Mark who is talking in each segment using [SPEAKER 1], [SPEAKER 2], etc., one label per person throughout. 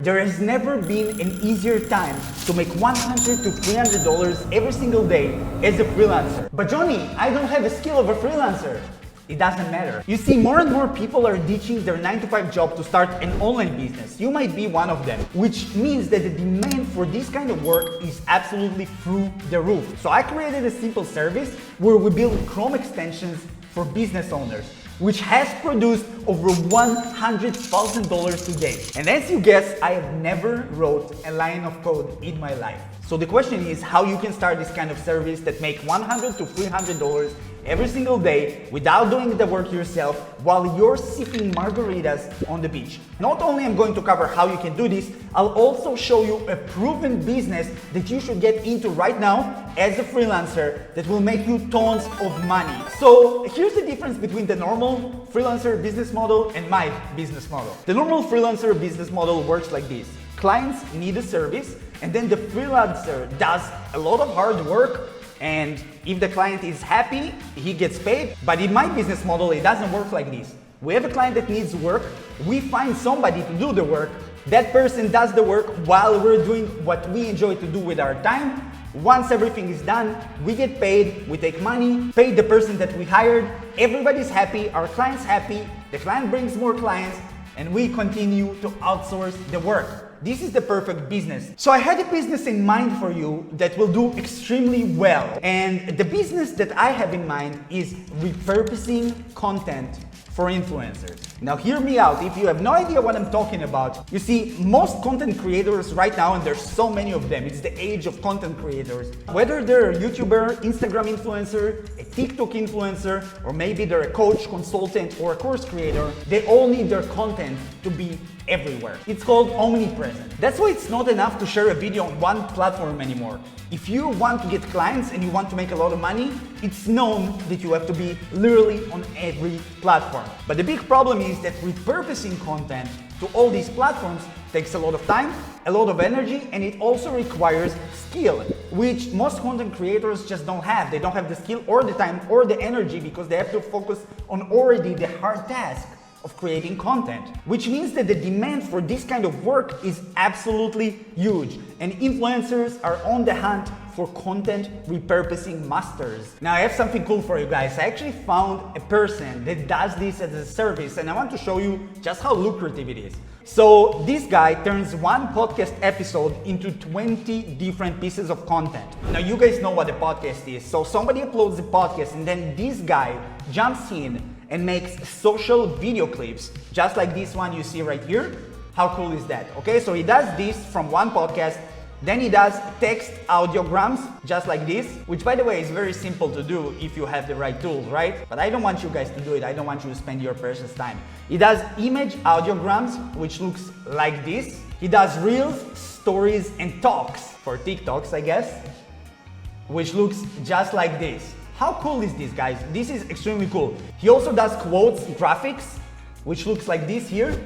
[SPEAKER 1] There has never been an easier time to make $100 to $300 every single day as a freelancer. But Johnny, I don't have a skill of a freelancer. It doesn't matter. You see, more and more people are ditching their 9-to-5 job to start an online business. You might be one of them, which means that the demand for this kind of work is absolutely through the roof. So I created a simple service where we build Chrome extensions for business owners, which has produced over $100,000 to date. And as you guessed, I have never wrote a line of code in my life. So the question is how you can start this kind of service that make $100 to $300 every single day without doing the work yourself while you're sipping margaritas on the beach. Not only I'm going to cover how you can do this, I'll also show you a proven business that you should get into right now as a freelancer that will make you tons of money. So here's the difference between the normal freelancer business model and my business model. The normal freelancer business model works like this. Clients need a service and then the freelancer does a lot of hard work, and if the client is happy, he gets paid. But in my business model, it doesn't work like this. We have a client that needs work, we find somebody to do the work, that person does the work while we're doing what we enjoy to do with our time. Once everything is done, we get paid, we take money, pay the person that we hired, everybody's happy, our client's happy, the client brings more clients, and we continue to outsource the work. This is the perfect business. So I had a business in mind for you that will do extremely well. And the business that I have in mind is repurposing content for influencers. Now hear me out, if you have no idea what I'm talking about. You see, most content creators right now, and there's so many of them, it's the age of content creators. Whether they're a YouTuber, Instagram influencer, a TikTok influencer, or maybe they're a coach, consultant, or a course creator, they all need their content to be everywhere. It's called omnipresent. That's why it's not enough to share a video on one platform anymore. If you want to get clients and you want to make a lot of money, it's known that you have to be literally on every platform. But the big problem is that repurposing content to all these platforms takes a lot of time, a lot of energy, and it also requires skill, which most content creators just don't have. They don't have the skill or the time or the energy because they have to focus on already the hard task of creating content, which means that the demand for this kind of work is absolutely huge, and influencers are on the hunt for content repurposing masters. Now I have something cool for you guys. I actually found a person that does this as a service, and I want to show you just how lucrative it is. So this guy turns one podcast episode into 20 different pieces of content. Now you guys know what a podcast is. So somebody uploads the podcast and then this guy jumps in and makes social video clips, just like this one you see right here. How cool is that? Okay, so he does this from one podcast, then he does text audiograms, just like this, which by the way is very simple to do if you have the right tools, right? But I don't want you guys to do it, I don't want you to spend your precious time. He does image audiograms, which looks like this. He does reels, stories, and talks, for TikToks I guess, which looks just like this. How cool is this, guys? This is extremely cool. He also does quotes, graphics, which looks like this here,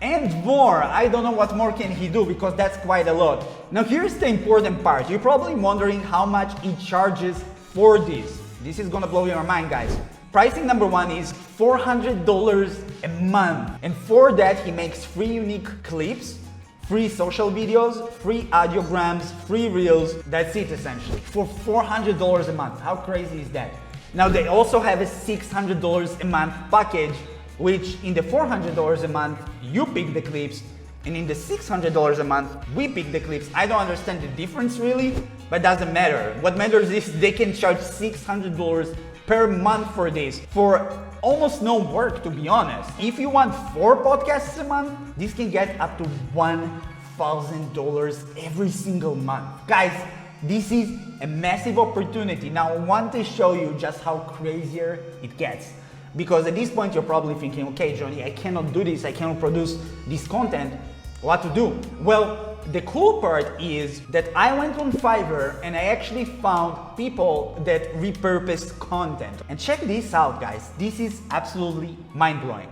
[SPEAKER 1] and more. I don't know what more can he do because that's quite a lot. Now here's the important part. You're probably wondering how much he charges for this. This is gonna blow your mind, guys. Pricing number one is $400 a month. And for that, he makes free unique clips, free social videos, free audiograms, free reels. That's it essentially, for $400 a month. How crazy is that? Now they also have a $600 a month package, which in the $400 a month, you pick the clips, and in the $600 a month, we pick the clips. I don't understand the difference really, but it doesn't matter. What matters is they can charge $600 per month for this, for almost no work, to be honest. If you want 4 podcasts a month, this can get up to $1,000 every single month. Guys, this is a massive opportunity. Now I want to show you just how crazier it gets. Because at this point you're probably thinking, okay Johnny, I cannot do this, I cannot produce this content. What to do? Well, the cool part is that I went on Fiverr and I actually found people that repurposed content. And check this out, guys. This is absolutely mind-blowing.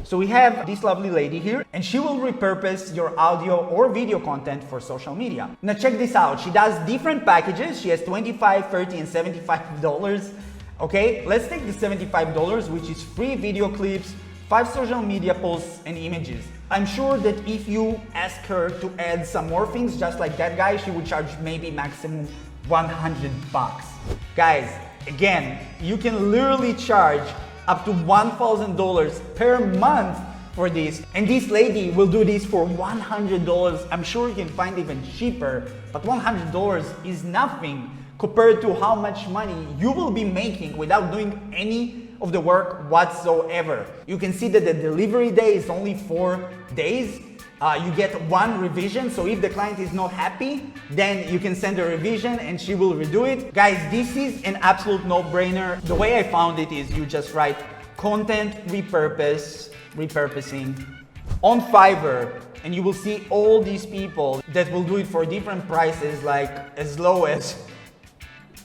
[SPEAKER 1] So we have this lovely lady here and she will repurpose your audio or video content for social media. Now check this out. She does different packages. She has $25, $30, and $75. Okay, let's take the $75, which is free video clips, 5 social media posts and images. I'm sure that if you ask her to add some more things, just like that guy, she would charge maybe maximum $100. Guys, again, you can literally charge up to $1,000 per month for this. And this lady will do this for $100. I'm sure you can find even cheaper, but $100 is nothing compared to how much money you will be making without doing any of the work whatsoever. You can see that the delivery day is only 4 days. You get 1 revision, so if the client is not happy, then you can send a revision and she will redo it. Guys, this is an absolute no-brainer. The way I found it is you just write content repurposing on Fiverr, and you will see all these people that will do it for different prices, like as low as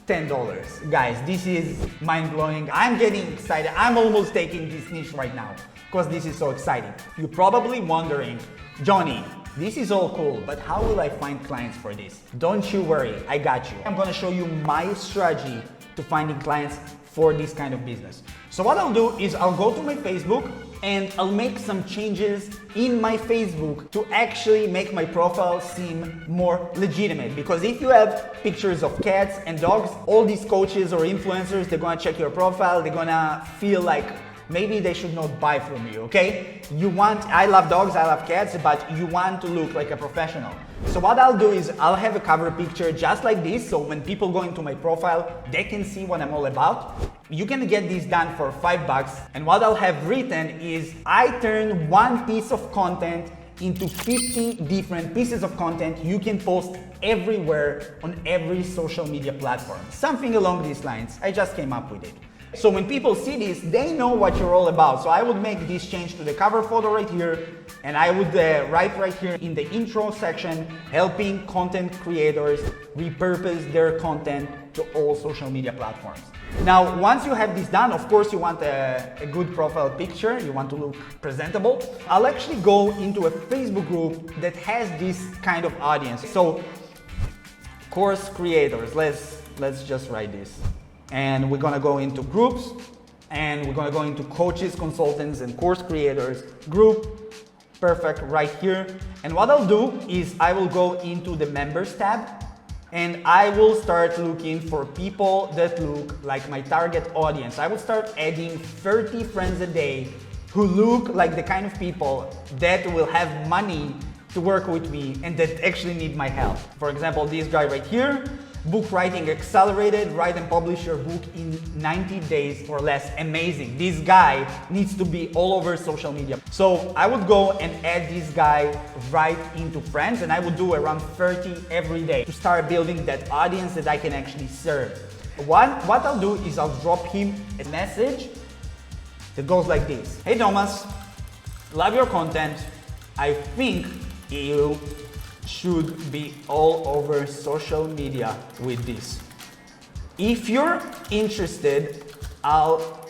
[SPEAKER 1] $10. Guys, this is mind-blowing. I'm getting excited. I'm almost taking this niche right now because this is so exciting. You're probably wondering, Johnny, this is all cool, but how will I find clients for this? Don't you worry, I got you. I'm gonna show you my strategy to finding clients for this kind of business. So what I'll do is I'll go to my Facebook and I'll make some changes in my Facebook to actually make my profile seem more legitimate. Because if you have pictures of cats and dogs, all these coaches or influencers, they're gonna check your profile, they're gonna feel like maybe they should not buy from you, okay? I love dogs, I love cats, but you want to look like a professional. So what I'll do is I'll have a cover picture just like this, so when people go into my profile, they can see what I'm all about. You can get this done for $5, and what I'll have written is I turn one piece of content into 50 different pieces of content you can post everywhere on every social media platform. Something along these lines. I just came up with it. So when people see this, they know what you're all about. So I would make this change to the cover photo right here, and I would write right here in the intro section, helping content creators repurpose their content to all social media platforms. Now, once you have this done, of course, you want a good profile picture. You want to look presentable. I'll actually go into a Facebook group that has this kind of audience. So, course creators, let's just write this. And we're gonna go into groups, and we're gonna go into coaches, consultants, and course creators group. Perfect, right here. And what I'll do is I will go into the members tab, and I will start looking for people that look like my target audience. I will start adding 30 friends a day who look like the kind of people that will have money to work with me and that actually need my help. For example, this guy right here, book writing accelerated, write and publish your book in 90 days or less. Amazing. This guy needs to be all over social media. So I would go and add this guy right into friends, and I would do around 30 every day to start building that audience that I can actually serve. What I'll do is I'll drop him a message that goes like this. Hey Thomas, love your content. I think you should be all over social media with this. If you're interested, I'll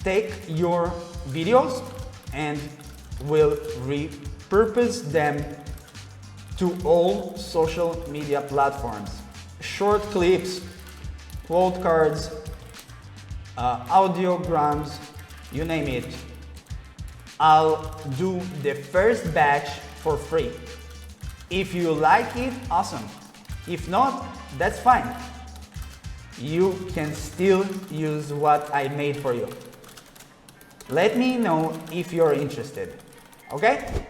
[SPEAKER 1] take your videos and will repurpose them to all social media platforms. Short clips, quote cards, audiograms, you name it. I'll do the first batch for free. If you like it, awesome. If not, that's fine. You can still use what I made for you. Let me know if you're interested, okay?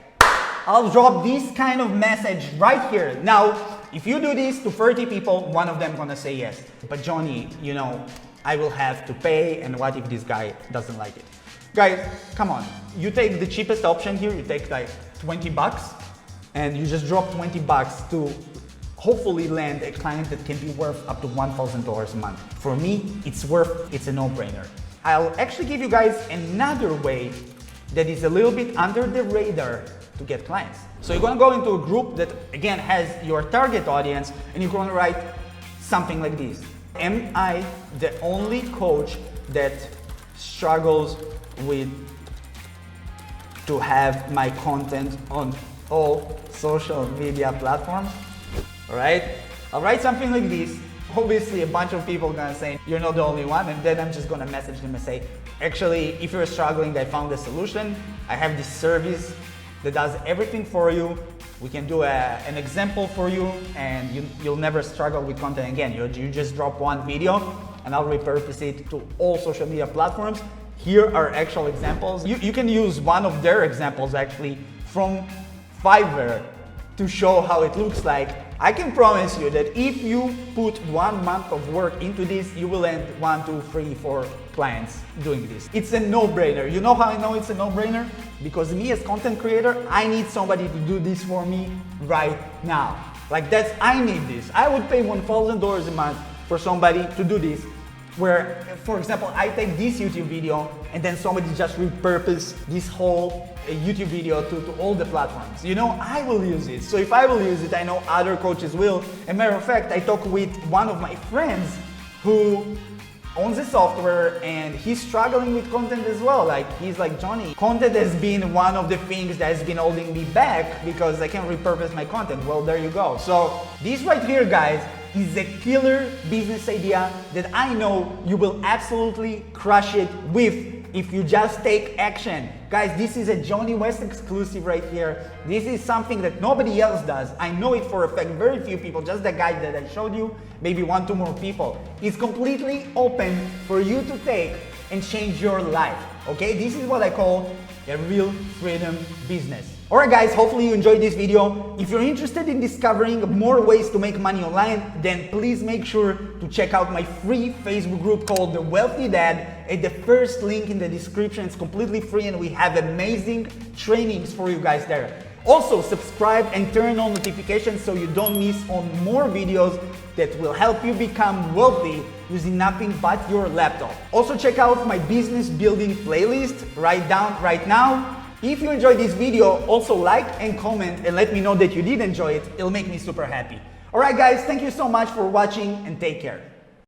[SPEAKER 1] I'll drop this kind of message right here. Now, if you do this to 30 people, one of them gonna say yes. But Johnny, you know, I will have to pay, and what if this guy doesn't like it? Guys, come on. You take the cheapest option here, you take like $20, and you just drop $20 to hopefully land a client that can be worth up to $1,000 a month. For me, it's a no-brainer. I'll actually give you guys another way that is a little bit under the radar to get clients. So you're gonna go into a group that again has your target audience, and you're gonna write something like this. Am I the only coach that struggles with to have my content on all social media platforms? All right, I'll write something like this, Obviously, a bunch of people are gonna say, you're not the only one, and then I'm just gonna message them and say, actually, if you're struggling, I found a solution. I have this service that does everything for you. We can do an example for you, and you'll never struggle with content again. You just drop one video, and I'll repurpose it to all social media platforms. Here are actual examples. You can use one of their examples actually from Fiverr to show how it looks like. I can promise you that if you put 1 month of work into this, you will end 1, 2, 3, 4 clients doing this. It's a no-brainer. You know how I know it's a no-brainer? Because me as content creator, I need somebody to do this for me right now. I need this. I would pay $1,000 a month for somebody to do this, where, for example, I take this YouTube video and then somebody just repurpose this whole YouTube video to all the platforms. You know, I will use it. So if I will use it, I know other coaches will. As a matter of fact, I talked with one of my friends who owns a software and he's struggling with content as well. He's like, Johnny, content has been one of the things that has been holding me back because I can't repurpose my content. Well, there you go. So this right here, guys, is a killer business idea that I know you will absolutely crush it with if you just take action. Guys, this is a Johnny West exclusive right here. This is something that nobody else does. I know it for a fact, very few people, just the guy that I showed you, maybe 1, 2 more people. It's completely open for you to take and change your life, okay? This is what I call a real freedom business. Alright guys, hopefully you enjoyed this video. If you're interested in discovering more ways to make money online, then please make sure to check out my free Facebook group called The Wealthy Dad at the first link in the description. It's completely free and we have amazing trainings for you guys there. Also, subscribe and turn on notifications so you don't miss on more videos that will help you become wealthy using nothing but your laptop. Also, check out my business building playlist right now. If you enjoyed this video, also like and comment and let me know that you did enjoy it. It'll make me super happy. Alright guys, thank you so much for watching and take care.